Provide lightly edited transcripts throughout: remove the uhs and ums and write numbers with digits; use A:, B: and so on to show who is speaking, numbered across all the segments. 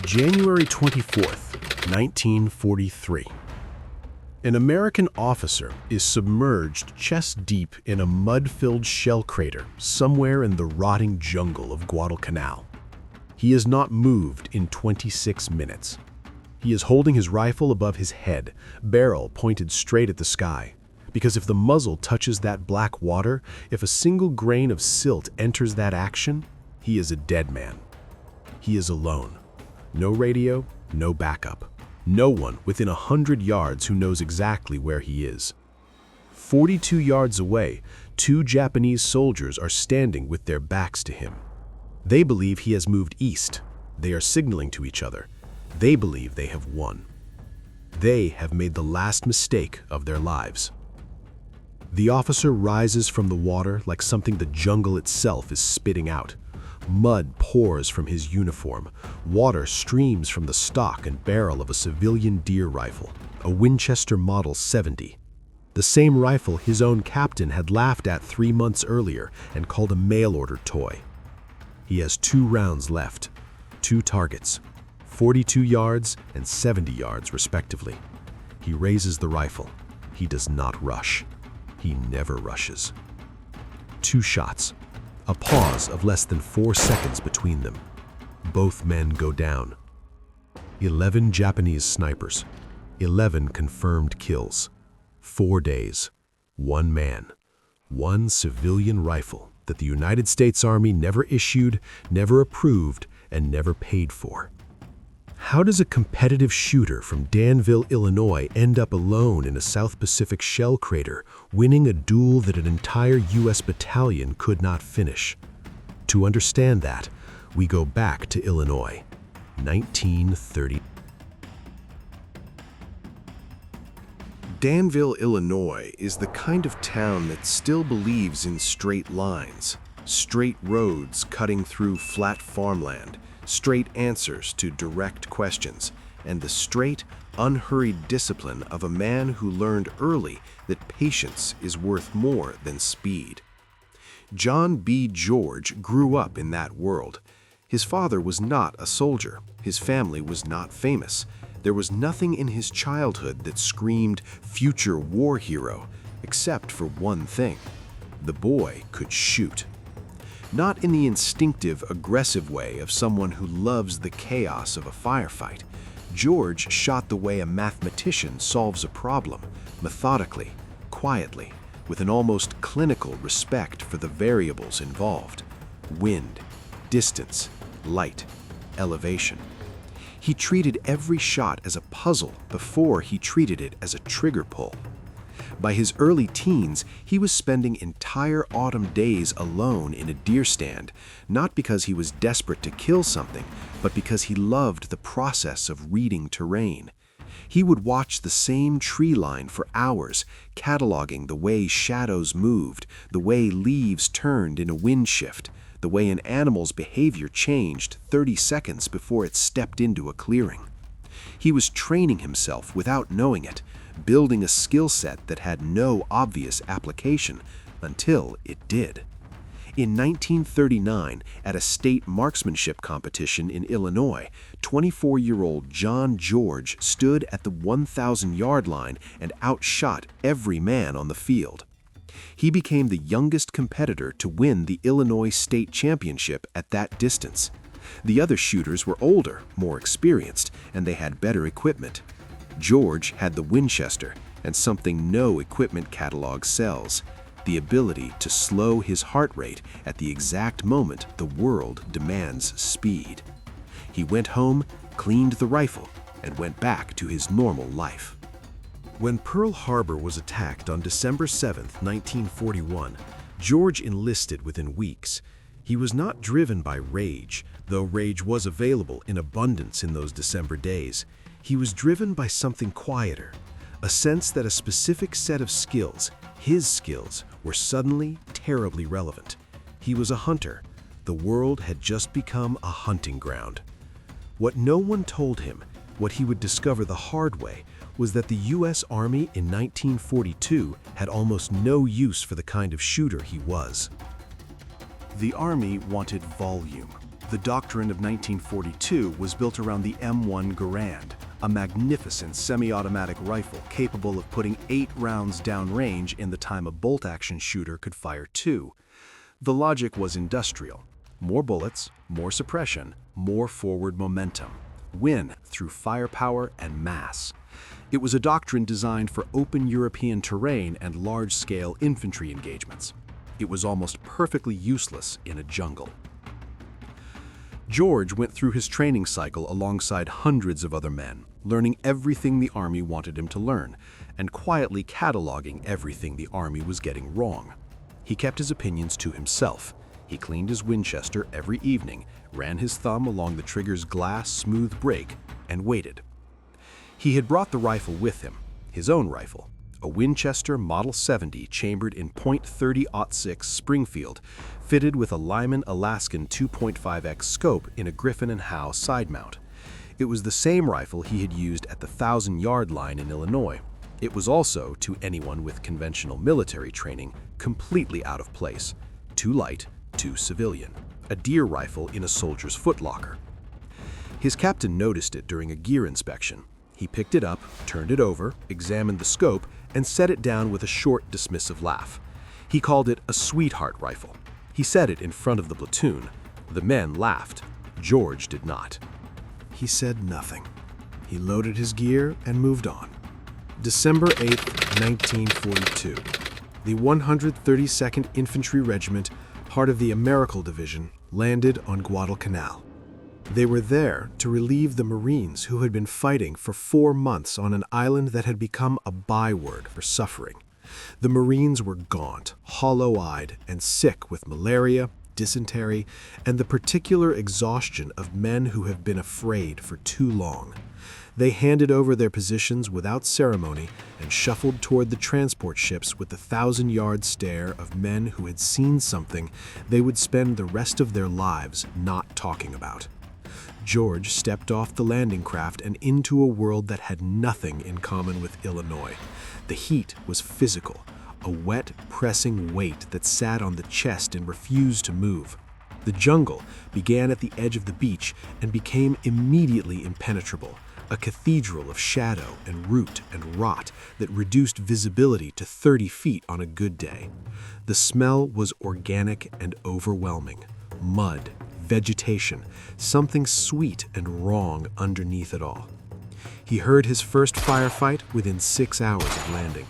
A: January 24th, 1943. An American officer is submerged chest deep in a mud-filled shell crater somewhere in the rotting jungle of Guadalcanal. He is not moved in 26 minutes. He is holding his rifle above his head, barrel pointed straight at the sky. Because if the muzzle touches that black water, if a single grain of silt enters that action, he is a dead man. He is alone. No radio, no backup. No one within 100 yards who knows exactly where he is. 42 yards away, two Japanese soldiers are standing with their backs to him. They believe he has moved east. They are signaling to each other. They believe they have won. They have made the last mistake of their lives. The officer rises from the water like something the jungle itself is spitting out. Mud pours from his uniform. Water streams from the stock and barrel of a civilian deer rifle, a Winchester Model 70. The same rifle his own captain had laughed at 3 months earlier and called a mail-order toy. He has 2 rounds left, 2 targets, 42 yards and 70 yards respectively. He raises the rifle. He does not rush. He never rushes. 2 shots. A pause of less than 4 seconds between them. Both men go down. 11 Japanese snipers. 11 confirmed kills. 4 days. 1 man. 1 civilian rifle that the United States Army never issued, never approved, and never paid for. How does a competitive shooter from Danville, Illinois end up alone in a South Pacific shell crater, winning a duel that an entire U.S. battalion could not finish? To understand that, we go back to Illinois, 1930.
B: Danville, Illinois is the kind of town that still believes in straight lines, straight roads cutting through flat farmland, straight answers to direct questions, and the straight, unhurried discipline of a man who learned early that patience is worth more than speed. John B. George grew up in that world. His father was not a soldier. His family was not famous. There was nothing in his childhood that screamed future war hero, except for one thing: the boy could shoot. Not in the instinctive, aggressive way of someone who loves the chaos of a firefight. George shot the way a mathematician solves a problem, methodically, quietly, with an almost clinical respect for the variables involved: wind, distance, light, elevation. He treated every shot as a puzzle before he treated it as a trigger pull. By his early teens, he was spending entire autumn days alone in a deer stand, not because he was desperate to kill something, but because he loved the process of reading terrain. He would watch the same tree line for hours, cataloging the way shadows moved, the way leaves turned in a wind shift, the way an animal's behavior changed 30 seconds before it stepped into a clearing. He was training himself without knowing it, building a skill set that had no obvious application until it did. In 1939, at a state marksmanship competition in Illinois, 24-year-old John George stood at the 1,000-yard line and outshot every man on the field. He became the youngest competitor to win the Illinois State Championship at that distance. The other shooters were older, more experienced, and they had better equipment. George had the Winchester and something no equipment catalog sells: the ability to slow his heart rate at the exact moment the world demands speed. He went home, cleaned the rifle, and went back to his normal life. When Pearl Harbor was attacked on December 7, 1941, George enlisted within weeks. He was not driven by rage, though rage was available in abundance in those December days. He was driven by something quieter, a sense that a specific set of skills, his skills, were suddenly terribly relevant. He was a hunter. The world had just become a hunting ground. What no one told him, what he would discover the hard way, was that the U.S. Army in 1942 had almost no use for the kind of shooter he was. The Army wanted volume.
A: The doctrine of 1942 was built around the M1 Garand, a magnificent semi-automatic rifle capable of putting 8 rounds downrange in the time a bolt-action shooter could fire 2. The logic was industrial. More bullets, more suppression, more forward momentum. Win through firepower and mass. It was a doctrine designed for open European terrain and large-scale infantry engagements. It was almost perfectly useless in a jungle. George went through his training cycle alongside hundreds of other men, learning everything the Army wanted him to learn, and quietly cataloging everything the Army was getting wrong. He kept his opinions to himself. He cleaned his Winchester every evening, ran his thumb along the trigger's glass, smooth break, and waited. He had brought the rifle with him, his own rifle, a Winchester Model 70 chambered in .30-06 Springfield, fitted with a Lyman Alaskan 2.5x scope in a Griffin & Howe side mount. It was the same rifle he had used at the 1,000-yard line in Illinois. It was also, to anyone with conventional military training, completely out of place. Too light, too civilian. A deer rifle in a soldier's footlocker. His captain noticed it during a gear inspection. He picked it up, turned it over, examined the scope, and set it down with a short, dismissive laugh. He called it a sweetheart rifle. He said it in front of the platoon. The men laughed. George did not. He said nothing. He loaded his gear and moved on. December 8, 1942. The 132nd Infantry Regiment, part of the Americal Division, landed on Guadalcanal. They were there to relieve the Marines who had been fighting for 4 months on an island that had become a byword for suffering. The Marines were gaunt, hollow-eyed, and sick with malaria, dysentery, and the particular exhaustion of men who have been afraid for too long. They handed over their positions without ceremony and shuffled toward the transport ships with the 1,000-yard stare of men who had seen something they would spend the rest of their lives not talking about. George stepped off the landing craft and into a world that had nothing in common with Illinois. The heat was physical, a wet, pressing weight that sat on the chest and refused to move. The jungle began at the edge of the beach and became immediately impenetrable, a cathedral of shadow and root and rot that reduced visibility to 30 feet on a good day. The smell was organic and overwhelming. Mud, vegetation, something sweet and wrong underneath it all. He heard his first firefight within 6 hours of landing.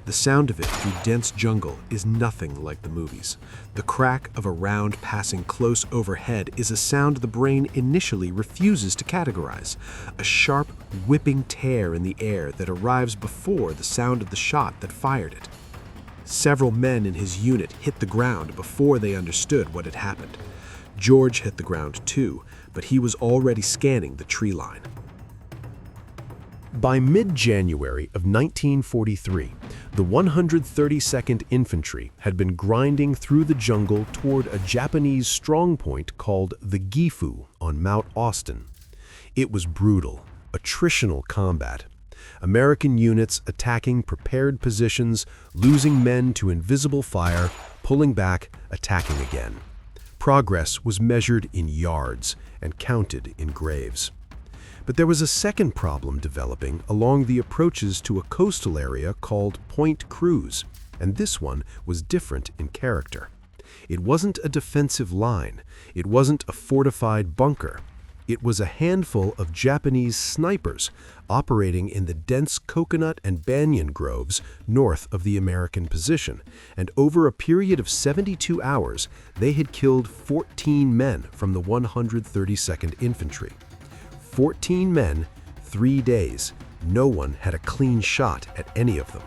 A: The sound of it through dense jungle is nothing like the movies. The crack of a round passing close overhead is a sound the brain initially refuses to categorize, a sharp, whipping tear in the air that arrives before the sound of the shot that fired it. Several men in his unit hit the ground before they understood what had happened. George hit the ground too, but he was already scanning the tree line. By mid-January of 1943, the 132nd Infantry had been grinding through the jungle toward a Japanese strongpoint called the Gifu on Mount Austin. It was brutal, attritional combat. American units attacking prepared positions, losing men to invisible fire, pulling back, attacking again. Progress was measured in yards and counted in graves. But there was a second problem developing along the approaches to a coastal area called Point Cruz, and this one was different in character. It wasn't a defensive line. It wasn't a fortified bunker. It was a handful of Japanese snipers operating in the dense coconut and banyan groves north of the American position, and over a period of 72 hours, they had killed 14 men from the 132nd Infantry. 14 men, 3 days. No one had a clean shot at any of them.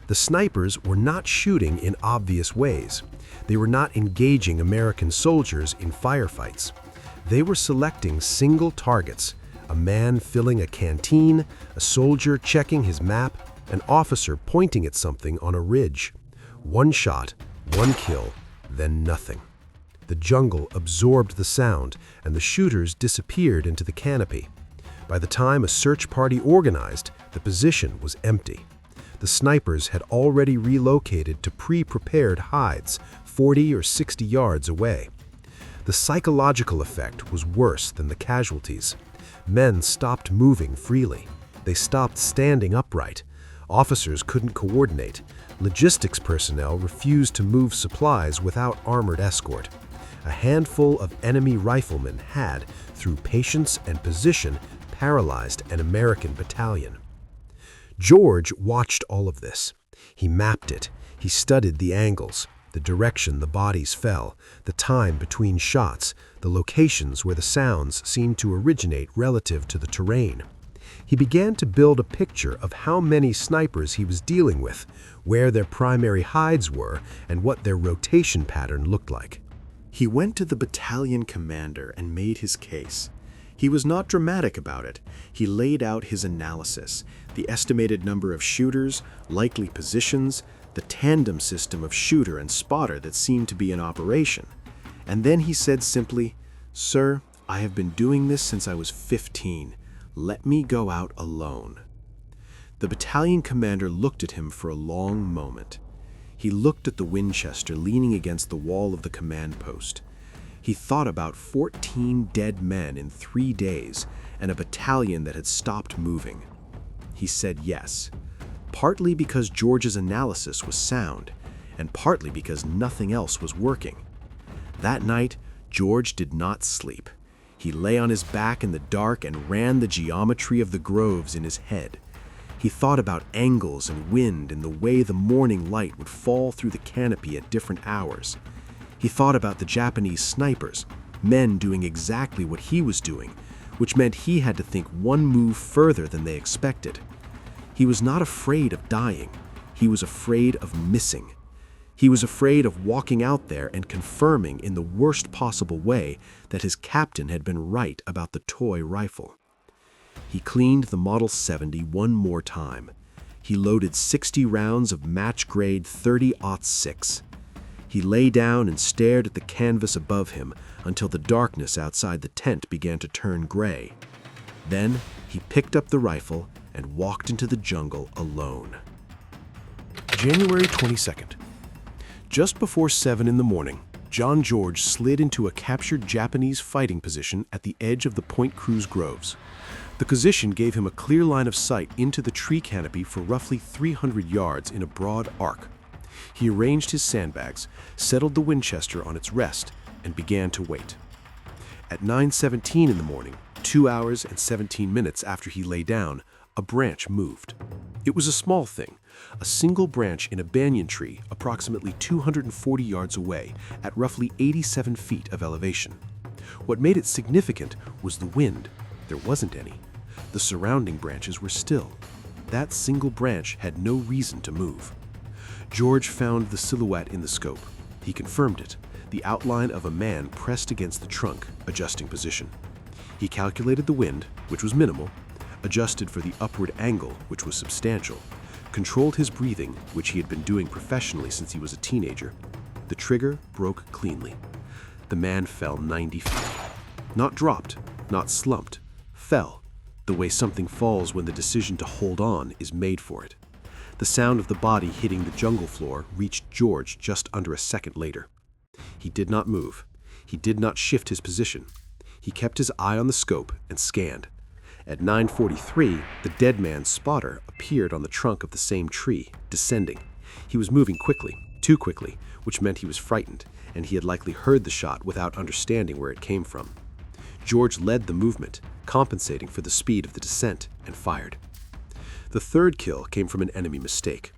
A: The snipers were not shooting in obvious ways. They were not engaging American soldiers in firefights. They were selecting single targets, a man filling a canteen, a soldier checking his map, an officer pointing at something on a ridge. One shot, one kill, then nothing. The jungle absorbed the sound, and the shooters disappeared into the canopy. By the time a search party organized, the position was empty. The snipers had already relocated to pre-prepared hides, 40 or 60 yards away. The psychological effect was worse than the casualties. Men stopped moving freely. They stopped standing upright. Officers couldn't coordinate. Logistics personnel refused to move supplies without armored escort. A handful of enemy riflemen had, through patience and position, paralyzed an American battalion. George watched all of this. He mapped it. He studied the angles, the direction the bodies fell, the time between shots, the locations where the sounds seemed to originate relative to the terrain. He began to build a picture of how many snipers he was dealing with, where their primary hides were, and what their rotation pattern looked like.
B: He went to the battalion commander and made his case. He was not dramatic about it. He laid out his analysis, the estimated number of shooters, likely positions, the tandem system of shooter and spotter that seemed to be in operation. And then he said simply, "Sir, I have been doing this since I was 15. Let me go out alone." The battalion commander looked at him for a long moment. He looked at the Winchester leaning against the wall of the command post. He thought about 14 dead men in 3 days and a battalion that had stopped moving. He said yes, partly because George's analysis was sound, and partly because nothing else was working. That night, George did not sleep. He lay on his back in the dark and ran the geometry of the groves in his head. He thought about angles and wind and the way the morning light would fall through the canopy at different hours. He thought about the Japanese snipers, men doing exactly what he was doing, which meant he had to think one move further than they expected. He was not afraid of dying. He was afraid of missing. He was afraid of walking out there and confirming in the worst possible way that his captain had been right about the toy rifle. He cleaned the Model 70 one more time. He loaded 60 rounds of match-grade 30-06. He lay down and stared at the canvas above him until the darkness outside the tent began to turn gray. Then he picked up the rifle and walked into the jungle alone.
A: January 22nd. Just before 7 in the morning, John George slid into a captured Japanese fighting position at the edge of the Point Cruz groves. The position gave him a clear line of sight into the tree canopy for roughly 300 yards in a broad arc. He arranged his sandbags, settled the Winchester on its rest, and began to wait. At 9:17 in the morning, 2 hours and 17 minutes after he lay down, a branch moved. It was a small thing, a single branch in a banyan tree approximately 240 yards away at roughly 87 feet of elevation. What made it significant was the wind. There wasn't any. The surrounding branches were still. That single branch had no reason to move. George found the silhouette in the scope. He confirmed it, the outline of a man pressed against the trunk, adjusting position. He calculated the wind, which was minimal, adjusted for the upward angle, which was substantial, controlled his breathing, which he had been doing professionally since he was a teenager. The trigger broke cleanly. The man fell 90 feet. Not dropped, not slumped, fell, the way something falls when the decision to hold on is made for it. The sound of the body hitting the jungle floor reached George just under a second later. He did not move. He did not shift his position. He kept his eye on the scope and scanned. At 9:43, the dead man's spotter appeared on the trunk of the same tree, descending. He was moving quickly, too quickly, which meant he was frightened, and he had likely heard the shot without understanding where it came from. George led the movement, compensating for the speed of the descent, and fired. The third kill came from an enemy mistake.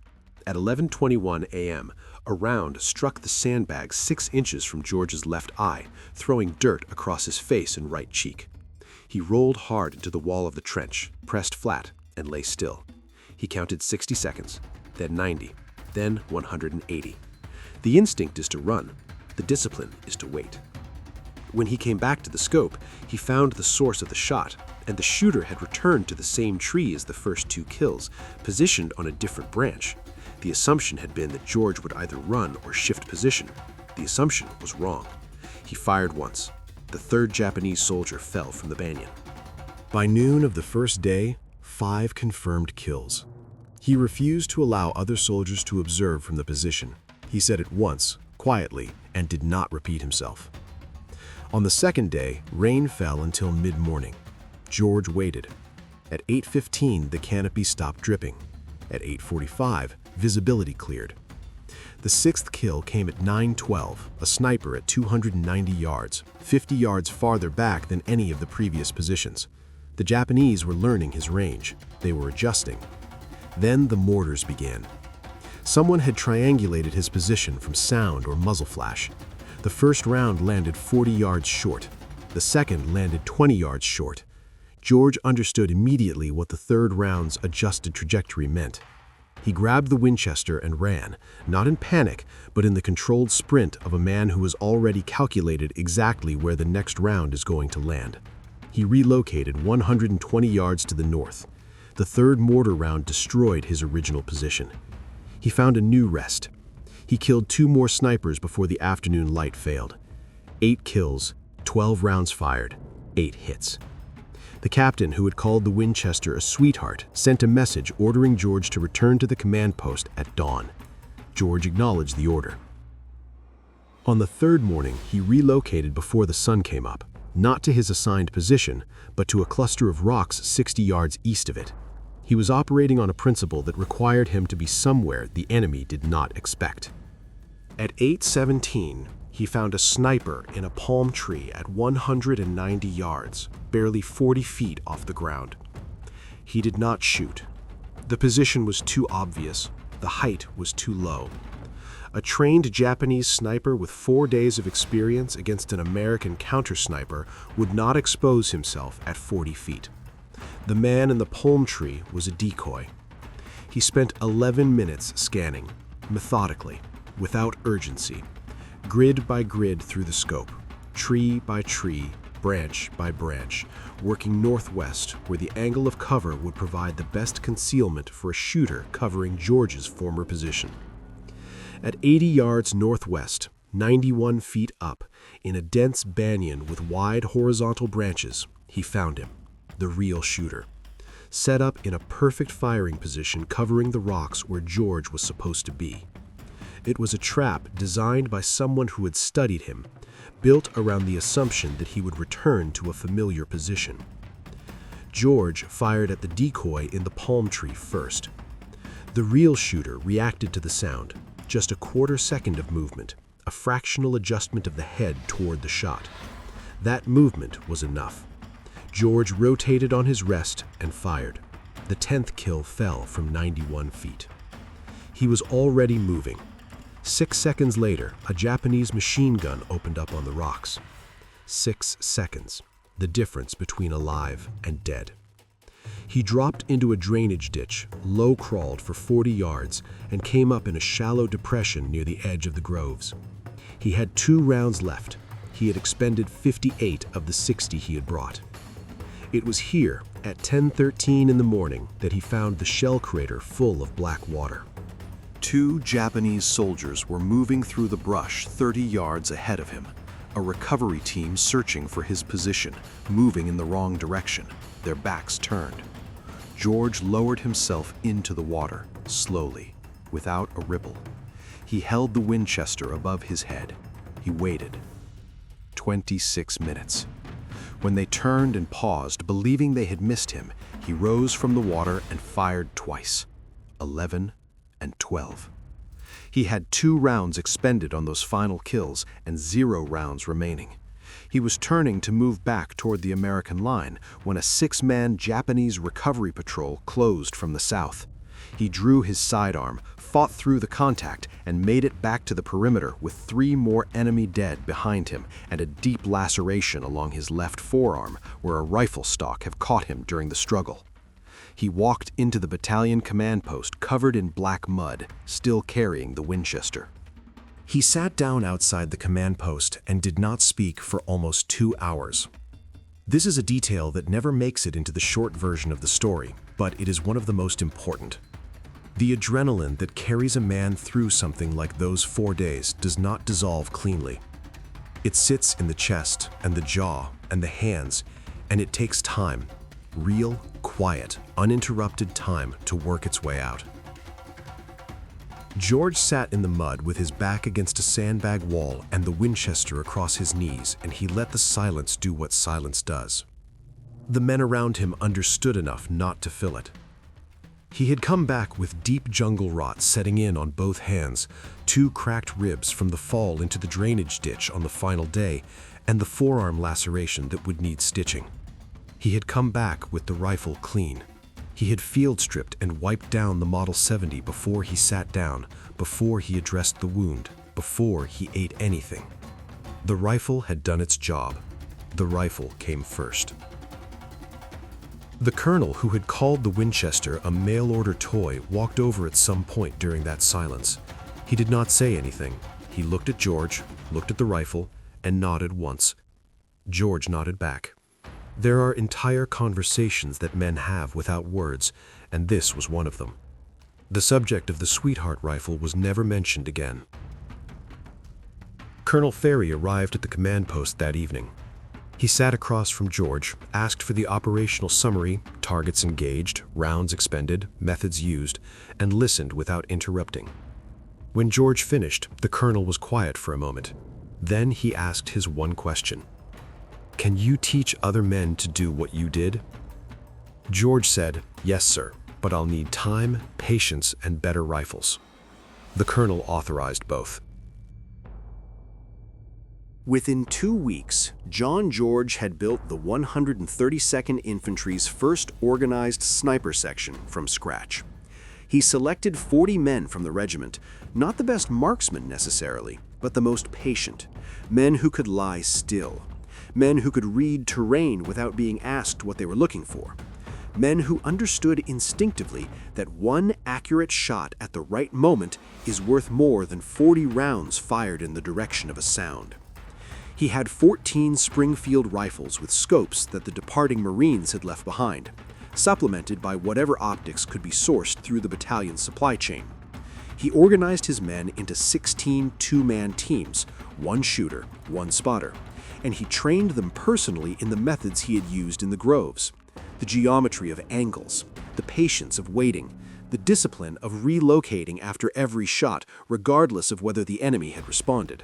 A: At 11:21 a.m., a round struck the sandbag 6 inches from George's left eye, throwing dirt across his face and right cheek. He rolled hard into the wall of the trench, pressed flat, and lay still. He counted 60 seconds, then 90, then 180. The instinct is to run. The discipline is to wait. When he came back to the scope, he found the source of the shot, and the shooter had returned to the same tree as the first 2 kills, positioned on a different branch. The assumption had been that George would either run or shift position. The assumption was wrong. He fired once. The third Japanese soldier fell from the banyan. By noon of the first day, 5 confirmed kills. He refused to allow other soldiers to observe from the position. He said it once, quietly, and did not repeat himself. On the second day, rain fell until mid-morning. George waited. At 8:15, the canopy stopped dripping. At 8:45, visibility cleared. The sixth kill came at 9:12, a sniper at 290 yards, 50 yards farther back than any of the previous positions. The Japanese were learning his range. They were adjusting. Then the mortars began. Someone had triangulated his position from sound or muzzle flash. The first round landed 40 yards short. The second landed 20 yards short. George understood immediately what the third round's adjusted trajectory meant. He grabbed the Winchester and ran, not in panic, but in the controlled sprint of a man who has already calculated exactly where the next round is going to land. He relocated 120 yards to the north. The third mortar round destroyed his original position. He found a new rest. He killed 2 more snipers before the afternoon light failed. 8 kills, 12 rounds fired, 8 hits. The captain, who had called the Winchester a sweetheart, sent a message ordering George to return to the command post at dawn. George acknowledged the order. On the third morning, he relocated before the sun came up, not to his assigned position, but to a cluster of rocks 60 yards east of it. He was operating on a principle that required him to be somewhere the enemy did not expect. At 8:17, he found a sniper in a palm tree at 190 yards, barely 40 feet off the ground. He did not shoot. The position was too obvious. The height was too low. A trained Japanese sniper with 4 days of experience against an American counter-sniper would not expose himself at 40 feet. The man in the palm tree was a decoy. He spent 11 minutes scanning, methodically, without urgency, grid by grid through the scope, tree by tree, branch by branch, working northwest where the angle of cover would provide the best concealment for a shooter covering George's former position. At 80 yards northwest, 91 feet up, in a dense banyan with wide horizontal branches, he found him, the real shooter, set up in a perfect firing position covering the rocks where George was supposed to be. It was a trap designed by someone who had studied him, built around the assumption that he would return to a familiar position. George fired at the decoy in the palm tree first. The real shooter reacted to the sound, just a quarter second of movement, a fractional adjustment of the head toward the shot. That movement was enough. George rotated on his rest and fired. The 10th kill fell from 91 feet. He was already moving. 6 seconds later, a Japanese machine gun opened up on the rocks. 6 seconds, the difference between alive and dead. He dropped into a drainage ditch, low-crawled for 40 yards, and came up in a shallow depression near the edge of the groves. He had 2 rounds left. He had expended 58 of the 60 he had brought. It was here, at 10:13 in the morning, that he found the shell crater full of black water.
B: 2 Japanese soldiers were moving through the brush 30 yards ahead of him, a recovery team searching for his position, moving in the wrong direction, their backs turned. George lowered himself into the water, slowly, without a ripple. He held the Winchester above his head. He waited. 26 minutes. When they turned and paused, believing they had missed him, he rose from the water and fired twice. 11 and 12. He had 2 rounds expended on those final kills and 0 rounds remaining. He was turning to move back toward the American line when a 6-man Japanese recovery patrol closed from the south. He drew his sidearm, fought through the contact, and made it back to the perimeter with 3 more enemy dead behind him and a deep laceration along his left forearm where a rifle stock had caught him during the struggle. He walked into the battalion command post covered in black mud, still carrying the Winchester. He sat down outside the command post and did not speak for almost 2 hours. This is a detail that never makes it into the short version of the story, but it is one of the most important. The adrenaline that carries a man through something like those 4 days does not dissolve cleanly. It sits in the chest and the jaw and the hands, and it takes time, real, quiet, uninterrupted time to work its way out.
A: George sat in the mud with his back against a sandbag wall and the Winchester across his knees, and he let the silence do what silence does. The men around him understood enough not to fill it. He had come back with deep jungle rot setting in on both hands, 2 cracked ribs from the fall into the drainage ditch on the final day, and the forearm laceration that would need stitching. He had come back with the rifle clean. He had field stripped and wiped down the Model 70 before he sat down, before he addressed the wound, before he ate anything. The rifle had done its job. The rifle came first. The colonel who had called the Winchester a mail-order toy walked over at some point during that silence. He did not say anything. He looked at George, looked at the rifle, and nodded once. George nodded back. There are entire conversations that men have without words, and this was one of them. The subject of the Sweetheart rifle was never mentioned again. Colonel Ferry arrived at the command post that evening. He sat across from George, asked for the operational summary, targets engaged, rounds expended, methods used, and listened without interrupting. When George finished, the colonel was quiet for a moment. Then he asked his one question. "Can you teach other men to do what you did?" George said, "Yes, sir, but I'll need time, patience, and better rifles." The colonel authorized both.
B: Within 2 weeks, John George had built the 132nd Infantry's first organized sniper section from scratch. He selected 40 men from the regiment, not the best marksmen necessarily, but the most patient, men who could lie still, men who could read terrain without being asked what they were looking for, men who understood instinctively that one accurate shot at the right moment is worth more than 40 rounds fired in the direction of a sound. He had 14 Springfield rifles with scopes that the departing Marines had left behind, supplemented by whatever optics could be sourced through the battalion's supply chain. He organized his men into 16 two-man teams, 1 shooter, 1 spotter, and he trained them personally in the methods he had used in the groves: the geometry of angles, the patience of waiting, the discipline of relocating after every shot, regardless of whether the enemy had responded.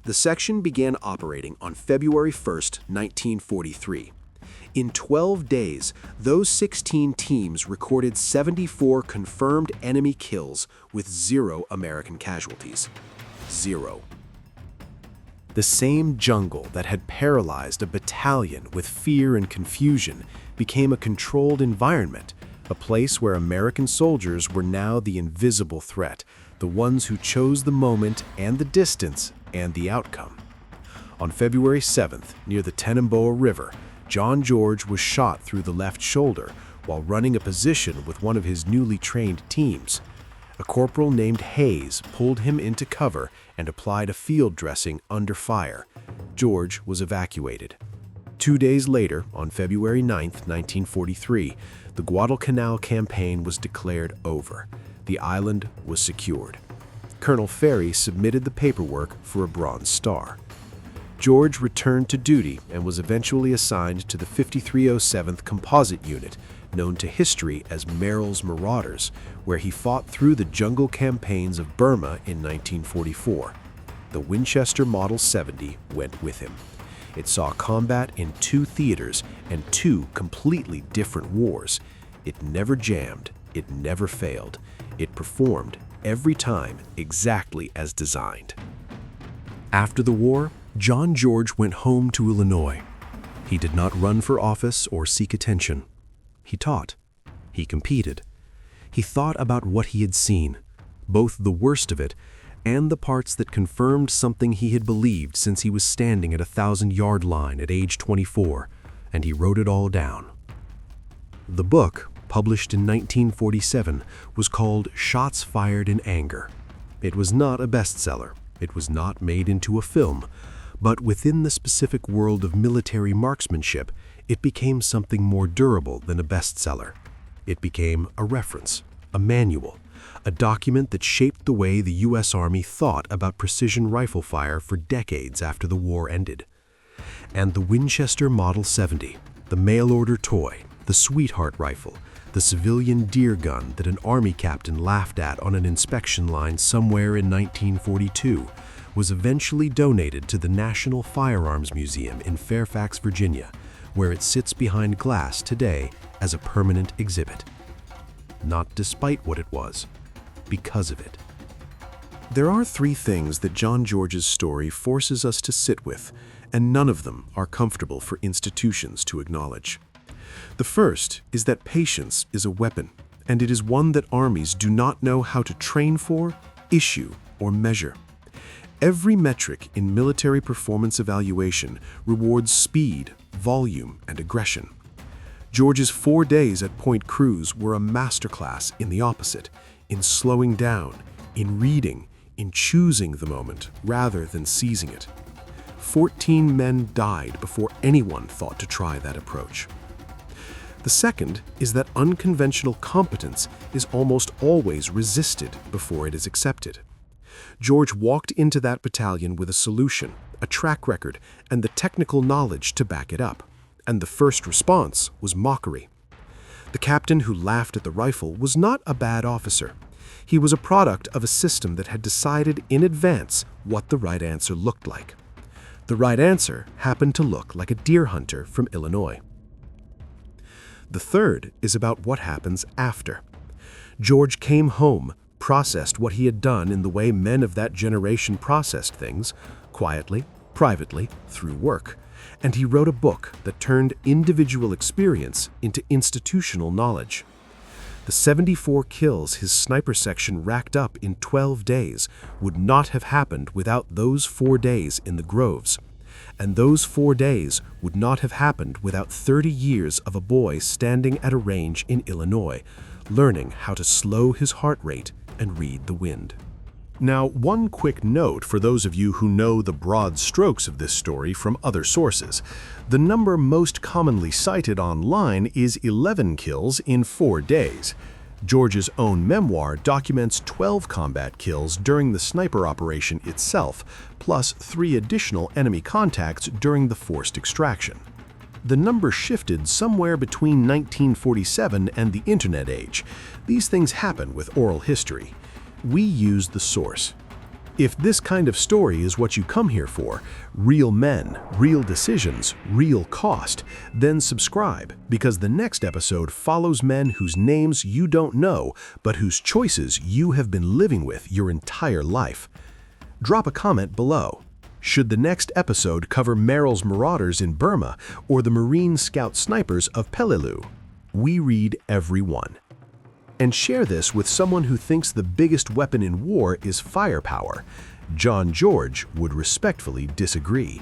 B: The section began operating on February 1st, 1943. In 12 days, those 16 teams recorded 74 confirmed enemy kills with 0 American casualties. 0. The same jungle that had paralyzed a battalion with fear and confusion became a controlled environment, a place where American soldiers were now the invisible threat, the ones who chose the moment and the distance and the outcome. On February 7th, near the Tenamboa River, John George was shot through the left shoulder while running a position with one of his newly trained teams. A corporal named Hayes pulled him into cover and applied a field dressing under fire. George was evacuated. 2 days later, on February 9th, 1943, the Guadalcanal campaign was declared over. The island was secured. Colonel Ferry submitted the paperwork for a Bronze Star. George returned to duty and was eventually assigned to the 5307th Composite Unit, known to history as Merrill's Marauders, where he fought through the jungle campaigns of Burma in 1944. The Winchester Model 70 went with him. It saw combat in 2 theaters and 2 completely different wars. It never jammed. It never failed. It performed every time exactly as designed. After the war, John George went home to Illinois. He did not run for office or seek attention. He taught. He competed. He thought about what he had seen, both the worst of it and the parts that confirmed something he had believed since he was standing at a 1,000-yard line at age 24, and he wrote it all down. The book, published in 1947, was called Shots Fired in Anger. It was not a bestseller. It was not made into a film. But within the specific world of military marksmanship, it became something more durable than a bestseller. It became a reference, a manual, a document that shaped the way the U.S. Army thought about precision rifle fire for decades after the war ended. And the Winchester Model 70, the mail-order toy, the Sweetheart rifle,
A: The civilian deer gun that an army captain laughed at on an inspection line somewhere in 1942 was eventually donated to the National Firearms Museum in Fairfax, Virginia, where it sits behind glass today as a permanent exhibit. Not despite what it was, because of it. There are three things that John George's story forces us to sit with, and none of them are comfortable for institutions to acknowledge. The first is that patience is a weapon, and it is one that armies do not know how to train for, issue, or measure. Every metric in military performance evaluation rewards speed, volume, and aggression. George's 4 days at Point Cruz were a masterclass in the opposite, in slowing down, in reading, in choosing the moment rather than seizing it. 14 men died before anyone thought to try that approach. The second is that unconventional competence is almost always resisted before it is accepted. George walked into that battalion with a solution, a track record, and the technical knowledge to back it up, and the first response was mockery. The captain who laughed at the rifle was not a bad officer. He was a product of a system that had decided in advance what the right answer looked like. The right answer happened to look like a deer hunter from Illinois. The third is about what happens after. George came home, processed what he had done in the way men of that generation processed things, quietly, privately, through work, and he wrote a book that turned individual experience into institutional knowledge. The 74 kills his sniper section racked up in 12 days would not have happened without those 4 days in the groves. And those 4 days would not have happened without 30 years of a boy standing at a range in Illinois, learning how to slow his heart rate and read the wind. Now, one quick note for those of you who know the broad strokes of this story from other sources. The number most commonly cited online is 11 kills in 4 days. George's own memoir documents 12 combat kills during the sniper operation itself, plus 3 additional enemy contacts during the forced extraction. The number shifted somewhere between 1947 and the Internet age. These things happen with oral history. We use the source. If this kind of story is what you come here for, real men, real decisions, real cost, then subscribe, because the next episode follows men whose names you don't know, but whose choices you have been living with your entire life. Drop a comment below. Should the next episode cover Merrill's marauders in Burma or the Marine Scout snipers of Peleliu? We read every one. And share this with someone who thinks the biggest weapon in war is firepower. John George would respectfully disagree.